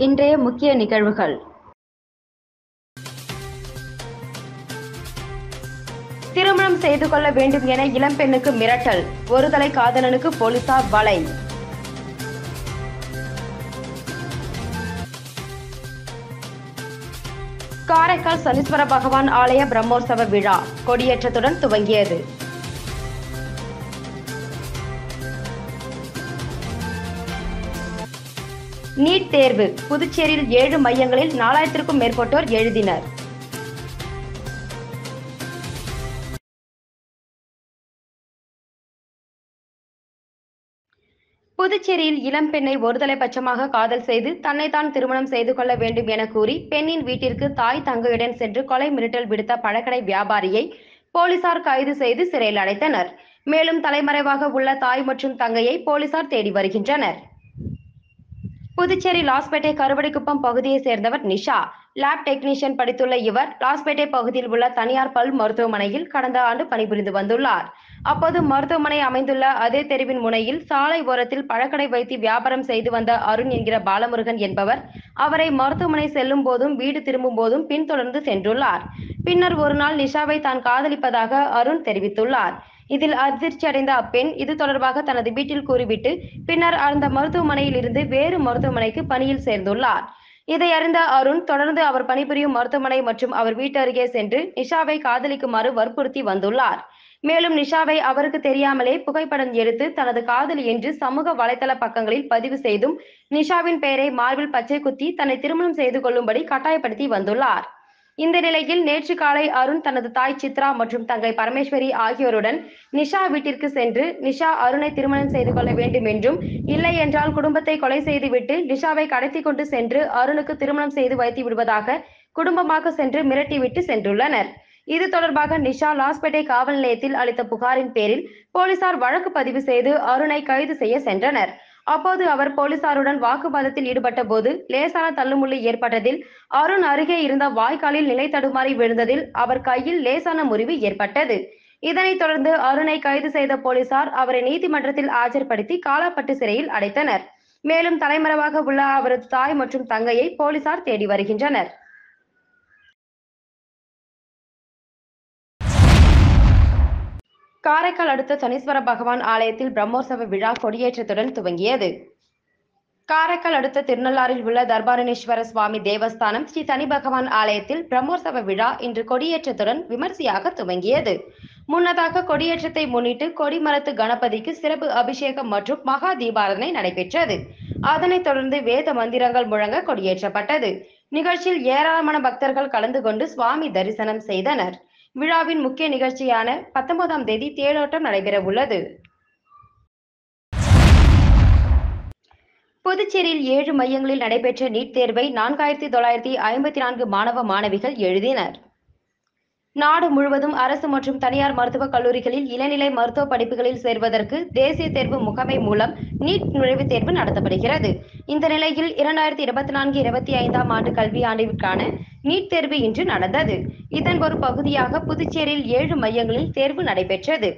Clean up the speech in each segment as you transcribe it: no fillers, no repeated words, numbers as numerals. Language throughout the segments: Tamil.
இன்றைய முக்கிய நிகழ்வுகள். திருமணம் செய்து கொள்ள வேண்டும் என இளம்பெண்ணுக்கு மிரட்டல், ஒருதலை காதலனுக்கு போலீசார் வலை. காரைக்கால் சனீஸ்வர பகவான் ஆலய பிரம்மோற்சவ விழா கொடியேற்றத்துடன் துவங்கியது. நீட் தேர்வு புதுச்சேரியில் 7 மையங்களில் 4000க்கும் மேற்பட்டோர் எழுதினர். புதுச்சேரியில் இளம்பெண்ணை ஒருதலைபட்சமாக காதல் செய்து தன்னைத்தான் திருமணம் செய்து கொள்ள வேண்டும் என கூறி பெண்ணின் வீட்டிற்கு தாய் தங்கையுடன் சென்று கொலை மிரட்டல் விடுத்த பழக்கடை வியாபாரியை போலீசார் கைது செய்து சிறையில் அடைத்தனர். மேலும் தலைமறைவாக உள்ள தாய் மற்றும் தங்கையை போலீசார் தேடி வருகின்றனர். புதுச்சேரி லாஸ்பேட்டை கருவடிக்குப்பம் பகுதியை சேர்ந்தவர் நிஷா. லேப் டெக்னீஷியன் படித்துள்ள இவர் லாஸ்பேட்டை பகுதியில் உள்ள தனியார் பல் மருத்துவமனையில் கடந்த ஆண்டு பணிபுரிந்து வந்துள்ளார். அப்போது மருத்துவமனை அமைந்துள்ள அதே தெருவின் முனையில் சாலை ஓரத்தில் பழக்கடை வைத்து வியாபாரம் செய்து வந்த அருண் என்கிற பாலமுருகன் என்பவர் அவரை மருத்துவமனை செல்லும் போதும் வீடு திரும்பும் போதும் பின்தொடர்ந்து சென்றுள்ளார். பின்னர் ஒரு நாள் நிஷாவை தான் காதலிப்பதாக அருண் தெரிவித்துள்ளார். இதில் அதிர்ச்சி அடைந்த அப்பெண் இது தொடர்பாக தனது வீட்டில் கூறிவிட்டு பின்னர் அந்த மருத்துவமனையில் இருந்து வேறு மருத்துவமனைக்கு பணியில் சேர்ந்துள்ளார். இதை அறிந்த அருண் தொடர்ந்து அவர் பணிபுரியும் மருத்துவமனை மற்றும் அவர் வீட்டு அருகே சென்று நிஷாவை காதலிக்குமாறு வற்புறுத்தி வந்துள்ளார். மேலும் நிஷாவை அவருக்கு தெரியாமலே புகைப்படம் எடுத்து தனது காதலி என்று சமூக வலைதள பக்கங்களில் பதிவு செய்தும் நிஷாவின் பெயரை மார்பில் பச்சை குத்தி தன்னை திருமணம் செய்து கொள்ளும்படி கட்டாயப்படுத்தி வந்துள்ளார். இந்த நிலையில் நேற்று காலை அருண் தனது தாய் சித்ரா மற்றும் தங்கை பரமேஸ்வரி ஆகியோருடன் நிஷா வீட்டிற்கு சென்று நிஷா அருணை திருமணம் செய்து கொள்ள வேண்டும் என்றும் இல்லை என்றால் குடும்பத்தை கொலை செய்துவிட்டு நிஷாவை கடத்தி கொண்டு சென்று அருணுக்கு திருமணம் செய்து வைத்து விடுவதாக குடும்பமாக சென்று மிரட்டிவிட்டு சென்றுள்ளனர். இது தொடர்பாக நிஷா லாஸ்பேட்டை காவல் நிலையத்தில் அளித்த புகாரின் பேரில் போலீசார் வழக்கு பதிவு செய்து அருணை கைது செய்ய சென்றனர். அப்போது அவர் போலீசாருடன் வாக்குவாதத்தில் ஈடுபட்ட போது லேசான தள்ளுமுள்ளு ஏற்பட்டதில் அருண் அருகே இருந்த வாய்க்காலில் நிலை தடுமாறி விழுந்ததில் அவர் கையில் லேசான முறிவு ஏற்பட்டது. இதனைத் தொடர்ந்து அருணை கைது செய்த போலீசார் அவரை நீதிமன்றத்தில் ஆஜர்படுத்தி காலாப்பட்டு சிறையில் அடைத்தனர். மேலும் தலைமறைவாக உள்ள அவரது தாய் மற்றும் தங்கையை போலீசார் தேடி வருகின்றனர். காரைக்கால் அடுத்த சனீஸ்வர பகவான் ஆலயத்தில் பிரம்மோற்சவ விழா கொடியேற்றத்துடன் துவங்கியது. காரைக்கால் அடுத்த திருநள்ளாறில் உள்ள தர்பாரணேஸ்வர சுவாமி தேவஸ்தானம் ஸ்ரீ சனி பகவான் ஆலயத்தில் பிரம்மோற்சவ விழா இன்று கொடியேற்றத்துடன் விமர்சையாக துவங்கியது. முன்னதாக கொடியேற்றத்தை முன்னிட்டு கொடிமரத்து கணபதிக்கு சிறப்பு அபிஷேகம் மற்றும் மகா தீபாராதனை நடைபெற்றது. அதனைத் தொடர்ந்து வேத மந்திரங்கள் முழங்க கொடியேற்றப்பட்டது. நிகழ்ச்சியில் ஏராளமான பக்தர்கள் கலந்து கொண்டு சுவாமி தரிசனம் செய்தனர். விழாவின் முக்கிய நிகழ்ச்சியான 19ஆம் தேதி தேரோட்டம் நடைபெற உள்ளது. புதுச்சேரியில் 7 மையங்களில் நடைபெற்ற நீட் தேர்வை 4954 மாணவ மாணவிகள் எழுதினர். நாடு முழுவதும் அரசு மற்றும் தனியார் மருத்துவக் கல்லூரிகளில் இளநிலை மருத்துவ படிப்புகளில் சேர்வதற்கு தேசிய தேர்வு முகமை மூலம் நீட் நுழைவுத் தேர்வு நடத்தப்படுகிறது. இந்த நிலையில் 2024-25ஆம் ஆண்டு கல்வியாண்டிற்கான நீட் தேர்வு இன்று நடந்தது. இதன் ஒரு பகுதியாக புதுச்சேரியில் 7 மையங்களில் தேர்வு நடைபெற்றது.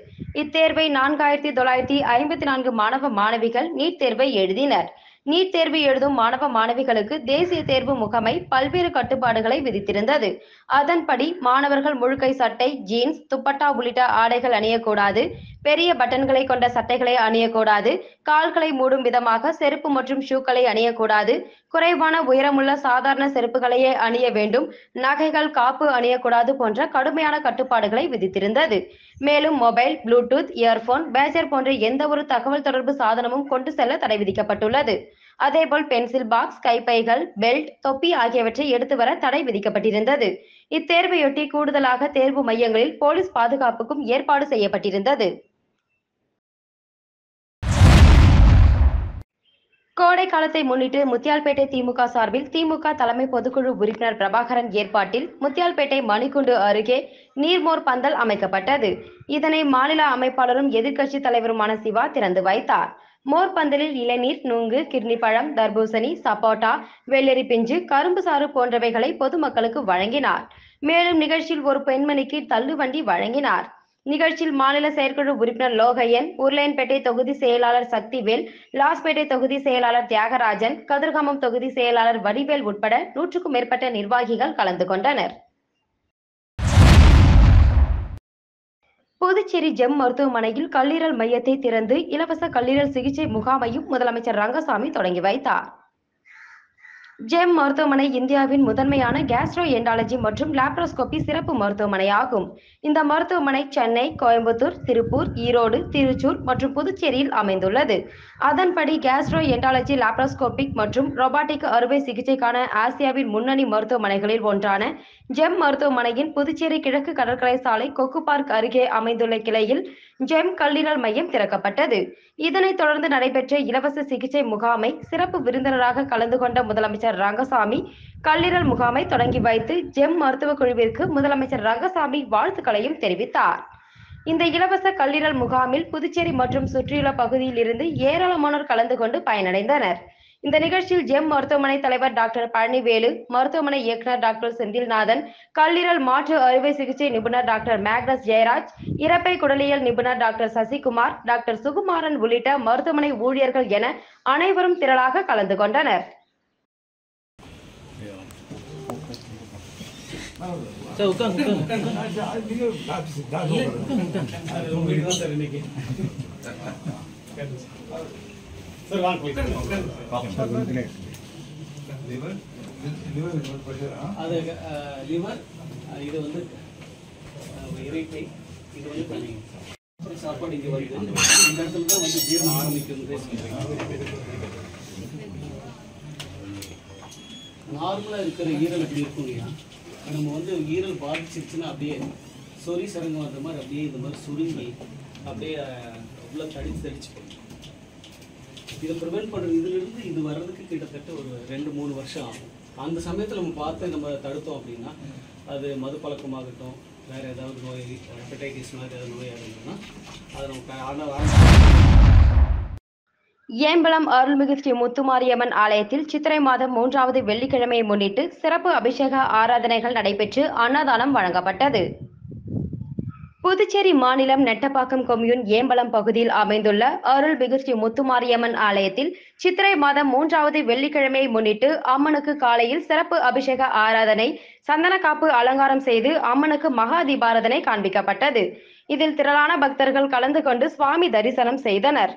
இத்தேர்வை 4954 மாணவ மாணவிகள் நீட் தேர்வை எழுதினர். நீட் தேர்வு எழுதும் மாணவ மாணவிகளுக்கு தேசிய தேர்வு முகமை பல்வேறு கட்டுப்பாடுகளை விதித்திருந்தது. அதன்படி மாணவர்கள் முழுக்கை சட்டை, ஜீன்ஸ், துப்பட்டா உள்ளிட்ட ஆடைகள் அணியக்கூடாது, பெரிய பட்டன்களை கொண்ட சட்டைகளை அணியக்கூடாது, கால்களை மூடும் விதமாக செருப்பு மற்றும் ஷூக்களை அணியக்கூடாது, குறைவான உயரமுள்ள சாதாரண செருப்புகளையே அணிய வேண்டும், நகைகள், காப்பு அணியக்கூடாது போன்ற கடுமையான கட்டுப்பாடுகளை விதித்திருந்தது. மேலும் மொபைல், ப்ளூடூத், இயர்போன், பேஜர் போன்ற எந்த ஒரு தகவல் தொடர்பு சாதனமும் கொண்டு செல்ல தடை விதிக்கப்பட்டுள்ளது. அதேபோல் பென்சில் பாக்ஸ், கைப்பைகள், பெல்ட், தொப்பி ஆகியவற்றை எடுத்து வர தடை விதிக்கப்பட்டிருந்தது. இத்தேர்வையொட்டி கூடுதலாக தேர்வு மையங்களில் போலீஸ் பாதுகாப்புக்கும் ஏற்பாடு செய்யப்பட்டிருந்தது. கோடை காலத்தை முன்னிட்டு முத்தியால்பேட்டை திமுக சார்பில் திமுக தலைமை பொதுக்குழு உறுப்பினர் பிரபாகரன் ஏற்பாட்டில் முத்தியால்பேட்டை மணிக்குண்டு அருகே நீர்மோர் பந்தல் அமைக்கப்பட்டது. இதனை மாநில அமைப்பாளரும் எதிர்க்கட்சி தலைவருமான சிவா திறந்து வைத்தார். மோர் பந்தலில் இளநீர், நுங்கு, கிர்னி பழம், தர்பூசணி, சப்போட்டா, வெள்ளரி பிஞ்சு, கரும்பு சாறு போன்றவைகளை பொதுமக்களுக்கு வழங்கினார். மேலும் நிகழ்ச்சியில் ஒரு பெண்மணிக்கு தள்ளுவண்டி வழங்கினார். நிகழ்ச்சியில் மாநில செயற்குழு உறுப்பினர் லோகையன், உருளையன்பேட்டை தொகுதி செயலாளர் சக்திவேல், லாஸ்பேட்டை தொகுதி செயலாளர் தியாகராஜன், கதிர்காமம் தொகுதி செயலாளர் வடிவேல் உட்பட 100க்கும் மேற்பட்ட நிர்வாகிகள் கலந்து கொண்டனர். புதுச்சேரி ஜெம் மருத்துவமனையில் கல்லீரல் மையத்தை திறந்து இலவச கல்லீரல் சிகிச்சை முகாமையும் முதலமைச்சர் ரங்கசாமி தொடங்கி வைத்தார். ஜெம் மருத்துவமனை இந்தியாவின் முதன்மையான கேஸ்ட்ரோ என்டாலஜி மற்றும் லாப்ரோஸ்கோபி சிறப்பு மருத்துவமனையாகும். இந்த மருத்துவமனை சென்னை, கோயம்புத்தூர், திருப்பூர், ஈரோடு, திருச்சூர் மற்றும் புதுச்சேரியில் அமைந்துள்ளது. அதன்படி கேஸ்ட்ரோ என்டாலஜி, லாப்ரோஸ்கோபிக் மற்றும் ரொபாட்டிக் அறுவை சிகிச்சைக்கான ஆசியாவின் முன்னணி மருத்துவமனைகளில் ஒன்றான ஜெம் மருத்துவமனையின் புதுச்சேரி கிழக்கு கடற்கரை சாலை கொக்கு பார்க் அருகே அமைந்துள்ள கிளையில் ஜெம் கல்லீரல் மையம் திறக்கப்பட்டது. இதனைத் தொடர்ந்து நடைபெற்ற இலவச சிகிச்சை முகாமை சிறப்பு விருந்தினராக கலந்து கொண்ட முதலமைச்சர் ரங்கசாமி கல்லீரல் முகாமை தொடங்கி வைத்து ஜெம் மருத்துவ குழுவிற்கு முதலமைச்சர் ரங்கசாமி வாழ்த்துக்களையும் தெரிவித்தார். இந்த இலவச கல்லீரல் முகாமில் புதுச்சேரி மற்றும் சுற்றியுள்ள பகுதியில் இருந்து ஏராளமானோர் கலந்து கொண்டு பயனடைந்தனர். இந்த நிகழ்ச்சியில் ஜெம் மருத்துவமனை தலைவர் டாக்டர் பழனிவேலு, மருத்துவமனை இயக்குநர் டாக்டர் செந்தில்நாதன், கல்லீரல் மாற்று அறுவை சிகிச்சை நிபுணர் டாக்டர் மேக்னஸ் ஜெயராஜ், இரைப்பை குடலியல் நிபுணர் டாக்டர் சசிகுமார், டாக்டர் சுகுமாரன் உள்ளிட்ட மருத்துவமனை ஊழியர்கள் என அனைவரும் திரளாக கலந்து கொண்டனர். சாப்பாடு இங்கே வருது. இந்த இடத்துல தான் வந்து ஜீரணம் ஆரம்பிக்கிறது. நார்மலாக இருக்கிற ஈரல் எப்படி இருக்கும் இல்லையா, நம்ம வந்து ஈரல் பாதிச்சிருச்சுன்னா அப்படியே சொறி சரங்கம் வந்த மாதிரி அப்படியே இந்த மாதிரி சுருங்கி அப்படியே உள்ள தடிச்சு போகும். இதை ப்ரிவென்ட் பண்ணுறது, இதிலிருந்து இது வர்றதுக்கு கிட்டத்தட்ட ஒரு 2-3 வருஷம் ஆகும். அந்த சமயத்தில் நம்ம பார்த்து நம்ம தடுத்தோம் அப்படின்னா அது மது பழக்கமாகட்டும், வேறு ஏதாவது நோய், ஹெப்படைட்டிஸ் மாதிரி ஏதாவது நோயாக இருந்ததுன்னா அதை நம்ம ஏம்பலம் அருள்மிகு ஸ்ரீ முத்துமாரியம்மன் ஆலயத்தில் சித்திரை மாதம் 3வது வெள்ளிக்கிழமையை முன்னிட்டு சிறப்பு அபிஷேக ஆராதனைகள் நடைபெற்று அன்னதானம் வழங்கப்பட்டது. புதுச்சேரி மாநிலம் நெட்டப்பாக்கம் கொம்யூன் ஏம்பலம் பகுதியில் அமைந்துள்ள அருள்மிகு ஸ்ரீ முத்துமாரியம்மன் ஆலயத்தில் சித்திரை மாதம் 3வது வெள்ளிக்கிழமையை முன்னிட்டு அம்மனுக்கு காலையில் சிறப்பு அபிஷேக ஆராதனை, சந்தனக்காப்பு அலங்காரம் செய்து அம்மனுக்கு மகா தீபாராதனை காண்பிக்கப்பட்டது. இதில் திரளான பக்தர்கள் கலந்து கொண்டு சுவாமி தரிசனம் செய்தனர்.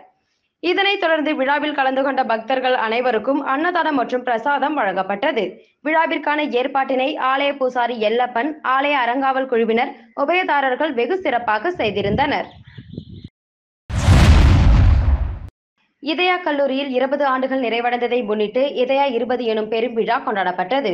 இதனைத் தொடர்ந்து விழாவில் கலந்து கொண்ட பக்தர்கள் அனைவருக்கும் அன்னதானம் மற்றும் பிரசாதம் வழங்கப்பட்டது. விழாவிற்கான ஏற்பாட்டினை ஆலய பூசாரி எல்லப்பன், ஆலய அறங்காவல் குழுவினர், உபயதாரர்கள் வெகு சிறப்பாக செய்திருந்தனர். இதயா கல்லூரியில் 20 ஆண்டுகள் நிறைவடைந்ததை முன்னிட்டு இதயா 20 எனும் பெரும் விழா கொண்டாடப்பட்டது.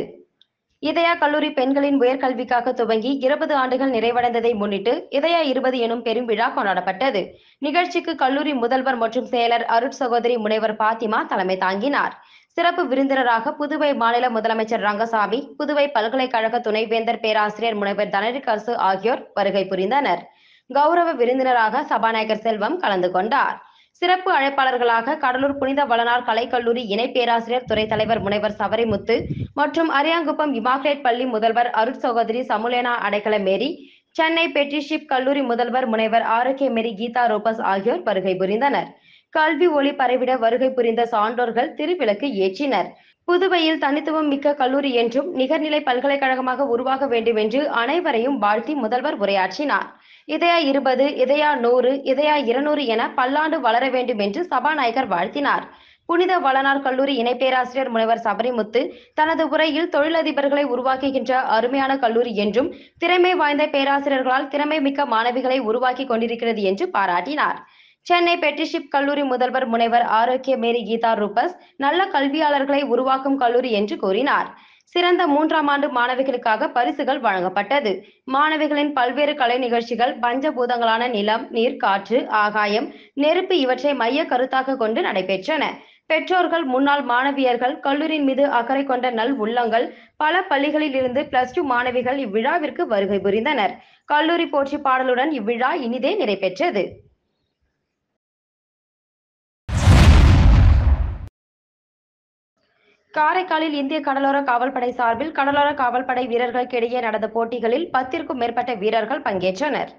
இதயா கல்லூரி பெண்களின் உயர்கல்விக்காக துவங்கி 20 ஆண்டுகள் நிறைவடைந்ததை முன்னிட்டு இதயா 20 எனும் பெரும் விழா கொண்டாடப்பட்டது. நிகழ்ச்சிக்கு கல்லூரி முதல்வர் மற்றும் செயலர் அருட்சகோதரி முனைவர் பாத்திமா தலைமை தாங்கினார். சிறப்பு விருந்தினராக புதுவை மாநில முதலமைச்சர் ரங்கசாமி, புதுவை பல்கலைக்கழக துணைவேந்தர் பேராசிரியர் முனைவர் தனரிக்கரசு ஆகியோர் வருகை புரிந்தனர். கௌரவ விருந்தினராக சபாநாயகர் செல்வம் கலந்து கொண்டார். சிறப்பு அழைப்பாளர்களாக கடலூர் புனித வளனார் கலைக்கல்லூரி இணை பேராசிரியர் துறை தலைவர் முனைவர் சவரிமுத்து மற்றும் அரியாங்குப்பம் இமாக்ரேட் பள்ளி முதல்வர் அருட்சகோதரி சமுலேனா அடைக்கல மேரி, சென்னை பெட்ரிஷிப் கல்லூரி முதல்வர் முனைவர் ஆரோக்கிய மேரி கீதா ரோபஸ் ஆகியோர் வருகை புரிந்தனர். கல்வி ஒளி பரவிட வருகை புரிந்த சான்றோர்கள் திருவிளக்கு ஏற்றினர். புதுவையில் தனித்துவம் மிக்க கல்லூரி என்றும் நிகர்நிலை பல்கலைக்கழகமாக உருவாக வேண்டும் என்று அனைவரையும் வாழ்த்தி முதல்வர் உரையாற்றினார். இதயா 20, இதயா 100, இதயா 200 என பல்லாண்டு வளர வேண்டும் என்று சபாநாயகர் வாழ்த்தினார். புனித வளனார் கல்லூரி இணை பேராசிரியர் முனைவர் சபரிமுத்து தனது உரையில் தொழிலதிபர்களை உருவாக்குகின்ற அருமையான கல்லூரி என்றும், திறமை வாய்ந்த பேராசிரியர்களால் திறமை மிக்க மாணவிகளை உருவாக்கி கொண்டிருக்கிறது என்று பாராட்டினார். சென்னை பெட்ரிஷிப் கல்லூரி முதல்வர் முனைவர் ஆரோக்கிய மேரி கீதா ரூபஸ் நல்ல கல்வியாளர்களை உருவாக்கும் கல்லூரி என்று கூறினார். சிறந்த 3ஆம் ஆண்டு மாணவிகளுக்காக பரிசுகள் வழங்கப்பட்டது. மாணவிகளின் பல்வேறு கலை நிகழ்ச்சிகள் பஞ்சபூதங்களான நிலம், நீர், காற்று, ஆகாயம், நெருப்பு இவற்றை மைய கருத்தாக கொண்டு நடைபெற்றன. பெற்றோர்கள், முன்னாள் மாணவியர்கள், கல்லூரியின் மீது அக்கறை கொண்ட நல் உள்ளங்கள், பல பள்ளிகளில் இருந்து +2 மாணவிகள் இவ்விழாவிற்கு வருகை புரிந்தனர். கல்லூரி போற்றி பாடலுடன் இவ்விழா இனிதே நிறைவேற்றது. காரைக்காலில் இந்திய கடலோர காவல்படை சார்பில் கடலோர காவல்படை வீரர்களுக்கிடையே நடந்த போட்டிகளில் 10க்கும் மேற்பட்ட வீரர்கள் பங்கேற்றனர்.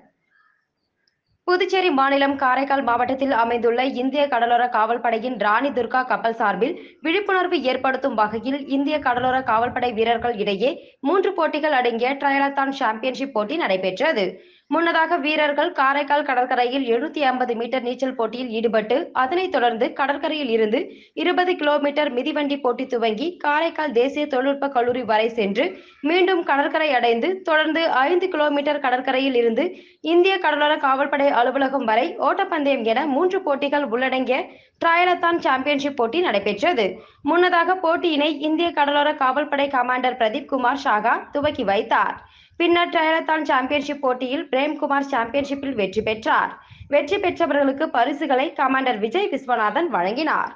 புதுச்சேரி மாநிலம் காரைக்கால் மாவட்டத்தில் அமைந்துள்ள இந்திய கடலோர காவல்படையின் ராணி துர்கா கப்பல் சார்பில் விழிப்புணர்வு ஏற்படுத்தும் வகையில் இந்திய கடலோர காவல்படை வீரர்கள் இடையே 3 போட்டிகள் அடங்கிய ட்ரையலத்தான் சாம்பியன்ஷிப் போட்டி நடைபெற்றது. முன்னதாக வீரர்கள் காரைக்கால் கடற்கரையில் 750 மீட்டர் நீச்சல் போட்டியில் ஈடுபட்டு அதனைத் தொடர்ந்து கடற்கரையில் இருந்து 20 கிலோமீட்டர் மிதிவண்டி போட்டி துவங்கி காரைக்கால் தேசிய தொழில்நுட்ப கல்லூரி வரை சென்று மீண்டும் கடற்கரை அடைந்து தொடர்ந்து 5 கிலோமீட்டர் கடற்கரையில் இருந்து இந்திய கடலோர காவல்படை அலுவலகம் வரை ஓட்டப்பந்தயம் என 3 போட்டிகள் உள்ளடங்கிய ட்ரையலத்தான் சாம்பியன்ஷிப் போட்டி நடைபெற்றது. முன்னதாக போட்டியினை இந்திய கடலோர காவல்படை கமாண்டர் பிரதீப் குமார் ஷாகா துவக்கி வைத்தார். பின்னர் ட்ரையலத்தான் சாம்பியன்ஷிப் போட்டியில் பிரேம்குமார் சாம்பியன்ஷிப்பில் வெற்றி பெற்றார். வெற்றி பெற்றவர்களுக்கு பரிசுகளை கமாண்டர் விஜய் விஸ்வநாதன் வழங்கினார்.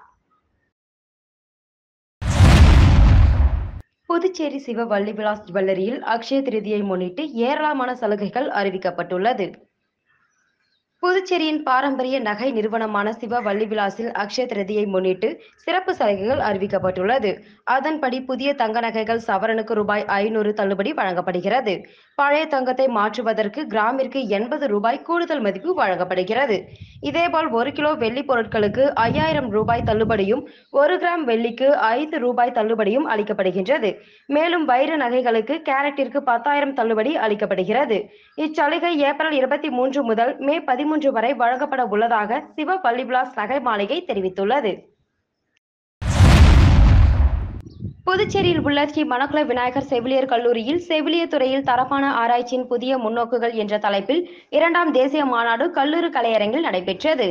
புதுச்சேரி சிவ வள்ளி விலாஸ் ஜுவல்லரியில் அக்ஷய திருதியை முன்னிட்டு ஏராளமான சலுகைகள் அறிவிக்கப்பட்டுள்ளது. புதுச்சேரியின் பாரம்பரிய நகை நிறுவனமான சிவ வள்ளி விலாஸில் அக்ஷய திருதியை முன்னிட்டு சிறப்பு சலுகைகள் அறிவிக்கப்பட்டுள்ளது. அதன்படி புதிய தங்க நகைகள் சவரனுக்கு ரூபாய் 500 தள்ளுபடி வழங்கப்படுகிறது. பழைய தங்கத்தை மாற்றுவதற்கு கிராமிற்கு 80 ரூபாய் கூடுதல் மதிப்பு வழங்கப்படுகிறது. இதேபோல் 1 கிலோ வெள்ளி பொருட்களுக்கு 5000 ரூபாய் தள்ளுபடியும் 1 கிராம் வெள்ளிக்கு 5 ரூபாய் தள்ளுபடியும் அளிக்கப்படுகின்றது. மேலும் வைர நகைகளுக்கு கேரட்டிற்கு 10,000 தள்ளுபடி அளிக்கப்படுகிறது. இச்சலுகை ஏப்ரல் 23 முதல் மே 13 வரை வழங்கப்பட உள்ளதாக சிவ வள்ளி விலாஸ் நகை மாளிகை தெரிவித்துள்ளது. புதுச்சேரியில் உள்ள ஸ்ரீ மணக்குள விநாயகர் செவிலியர் கல்லூரியில் செவிலியர் துறையில் தரமான ஆராய்ச்சியின் புதிய முன்னோக்குகள் என்ற தலைப்பில் 2ஆம் தேசிய மாநாடு கல்லூரி கலையரங்கில் நடைபெற்றது.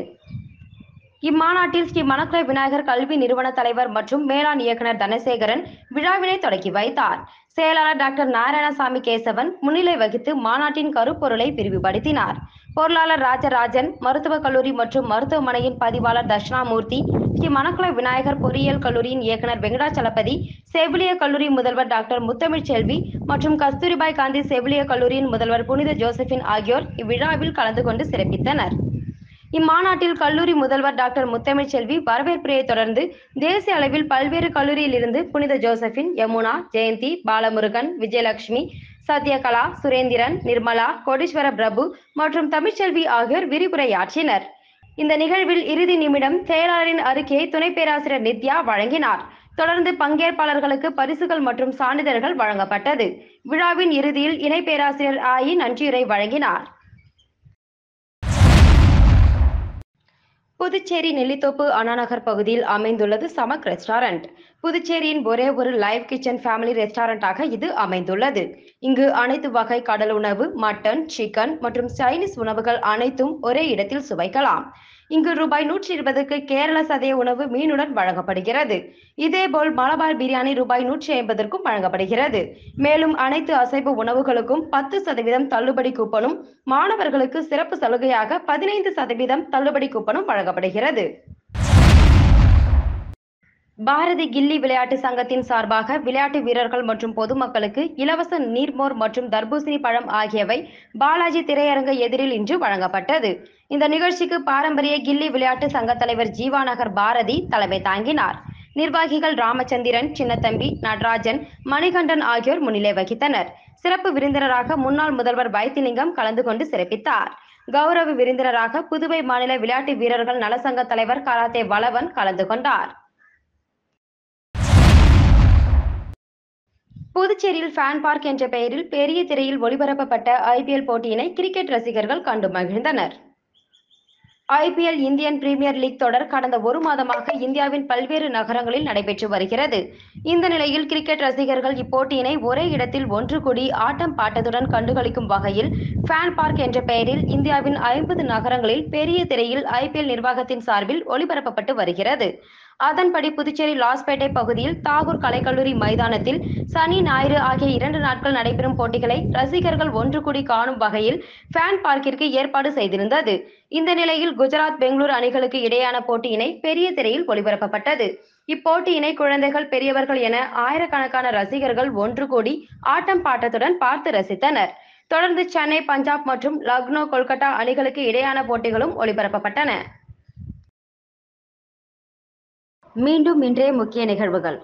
இம்மாநாட்டில் ஸ்ரீ மணக்குள விநாயகர் கல்வி நிறுவன தலைவர் மற்றும் மேலாண் இயக்குநர் தனசேகரன் விழாவினை தொடக்கி வைத்தார். செயலாளர் டாக்டர் நாராயணசாமி கேசவன் முன்னிலை வகித்து மாநாட்டின் கருப்பொருளை விரிவுபடுத்தினார். பொருளாளர் ராஜராஜன், மருத்துவக் கல்லூரி மற்றும் மருத்துவமனையின் பதிவாளர் தட்சிணாமூர்த்தி, ஸ்ரீ மணக்குள விநாயகர் பொறியியல் கல்லூரியின் இயக்குநர் வெங்கடாச்சலபதி, செவிலியர் கல்லூரி முதல்வர் டாக்டர் முத்தமிழ்ச்செல்வி மற்றும் கஸ்தூரிபாய் காந்தி செவிலியர் கல்லூரியின் முதல்வர் புனித ஜோசபின் ஆகியோர் இவ்விழாவில் கலந்து கொண்டு சிறப்பித்தனர். இம்மாநாட்டில் கல்லூரி முதல்வர் டாக்டர் முத்தமிழ்ச்செல்வி வரவேற்புரையை தொடர்ந்து தேசிய அளவில் பல்வேறு கல்லூரியிலிருந்து புனித ஜோசபின், யமுனா, ஜெயந்தி, பாலமுருகன், விஜயலட்சுமி, சத்யகலா, சுரேந்திரன், நிர்மலா, கோடீஸ்வர பிரபு மற்றும் தமிழ்ச்செல்வி ஆகியோர் விரிவுரையாற்றினர். இந்த நிகழ்வில் இறுதி நிமிடம் செயலாளரின் அறிக்கையை துணை பேராசிரியர் நித்யா வழங்கினார். தொடர்ந்து பங்கேற்பாளர்களுக்கு பரிசுகள் மற்றும் சான்றிதழ்கள் வழங்கப்பட்டது. விழாவின் இறுதியில் இணை பேராசிரியர் ஆயி நன்றியுரை வழங்கினார். புதுச்சேரி நெல்லித்தோப்பு அண்ணாநகர் பகுதியில் அமைந்துள்ளது சமக் ரெஸ்டாரண்ட். புதுச்சேரியின் ஒரே ஒரு லைவ் கிச்சன் ஃபேமிலி ரெஸ்டாரண்டாக இது அமைந்துள்ளது. இங்கு அனைத்து வகை கடல் உணவு, மட்டன், சிக்கன் மற்றும் சைனீஸ் உணவுகள் அனைத்தும் ஒரே இடத்தில் சுவைக்கலாம். இங்கு ரூபாய் 120க்கு கேரள சதைய உணவு மீனுடன் வழங்கப்படுகிறது. இதேபோல் மலபார் பிரியாணி ரூபாய் 150க்கும் வழங்கப்படுகிறது. மேலும் அனைத்து அசைவ உணவுகளுக்கும் 10% தள்ளுபடி கூப்பனும், மாணவர்களுக்கு சிறப்பு சலுகையாக 15% தள்ளுபடி கூப்பனும் வழங்கப்படுகிறது. பாரதி கில்லி விளையாட்டு சங்கத்தின் சார்பாக விளையாட்டு வீரர்கள் மற்றும் பொதுமக்களுக்கு இலவச நீர்மோர் மற்றும் தர்பூசணி பழம் ஆகியவை பாலாஜி திரையரங்க எதிரில் இன்று வழங்கப்பட்டது. இந்த நிகழ்ச்சிக்கு பாரம்பரிய கில்லி விளையாட்டு சங்க தலைவர் ஜீவாநகர் பாரதி தலைமை தாங்கினார். நிர்வாகிகள் ராமச்சந்திரன், சின்னத்தம்பி, நடராஜன், மணிகண்டன் ஆகியோர் முன்னிலை வகித்தனர். சிறப்பு விருந்தினராக முன்னாள் முதல்வர் வைத்திலிங்கம் கலந்து கொண்டு சிறப்பித்தார். கௌரவ விருந்தினராக புதுவை மாநில விளையாட்டு வீரர்கள் நலசங்க தலைவர் கராத்தே வளவன் கலந்து கொண்டார். புதுச்சேரியில் ஃபேன் பார்க் என்ற பெயரில் பெரிய திரையில் ஒளிபரப்பப்பட்ட IPL போட்டியினை கிரிக்கெட் ரசிகர்கள் கண்டு மகிழ்ந்தனர். IPL இந்தியன் பிரீமியர் லீக் தொடர் கடந்த 1 மாதமாக இந்தியாவின் பல்வேறு நகரங்களில் நடைபெற்று வருகிறது. இந்த நிலையில் கிரிக்கெட் ரசிகர்கள் இப்போட்டியினை ஒரே இடத்தில் ஒன்று கூடி ஆட்டம் பாட்டத்துடன் கண்டுகளிக்கும் வகையில் ஃபேன் பார்க் என்ற பெயரில் இந்தியாவின் 50 நகரங்களில் பெரிய திரையில் IPL நிர்வாகத்தின் சார்பில் ஒளிபரப்பப்பட்டு வருகிறது. அதன்படி புதுச்சேரி லாஸ்பேட்டை பகுதியில் தாகூர் கலைக்கல்லூரி மைதானத்தில் சனி, ஞாயிறு ஆகிய 2 நாட்கள் நடைபெறும் போட்டிகளை ரசிகர்கள் ஒன்று கூடி காணும் வகையில் ஃபேன் பார்க்கிற்கு ஏற்பாடு செய்திருந்தது. இந்த நிலையில் குஜராத், பெங்களூர் அணிகளுக்கு இடையேயான போட்டியினை பெரிய திரையில் ஒளிபரப்பப்பட்டது. இப்போட்டியினை குழந்தைகள், பெரியவர்கள் என ஆயிரக்கணக்கான ரசிகர்கள் ஒன்று கூடி ஆட்டம் பாட்டத்துடன் பார்த்து ரசித்தனர். தொடர்ந்து சென்னை, பஞ்சாப் மற்றும் லக்னோ, கொல்கத்தா அணிகளுக்கு இடையேயான போட்டிகளும் ஒளிபரப்பப்பட்டன. மீண்டும் இன்றைய முக்கிய நிகழ்வுகள்.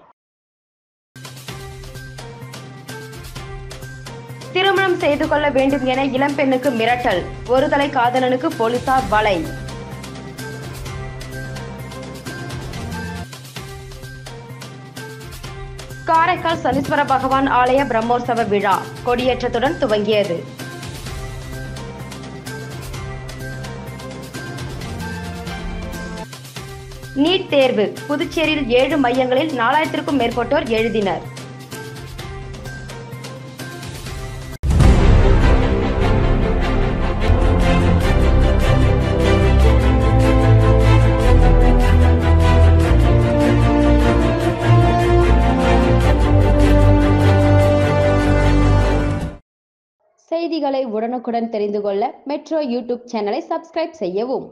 திருமணம் செய்து கொள்ள வேண்டும் என இளம்பெண்ணுக்கு மிரட்டல், ஒருதலை காதலனுக்கு போலீசார் வலை. காரைக்கால் சனீஸ்வர பகவான் ஆலய பிரம்மோற்சவ விழா கொடியேற்றத்துடன் துவங்கியது. நீட் தேர்வு புதுச்சேரியில் 7 மையங்களில் 4000க்கும் மேற்பட்டோர் எழுதினர். செய்திகளை உடனுக்குடன் தெரிந்து கொள்ள மெட்ரோ யூடியூப் சேனலை சப்ஸ்கிரைப் செய்யவும்.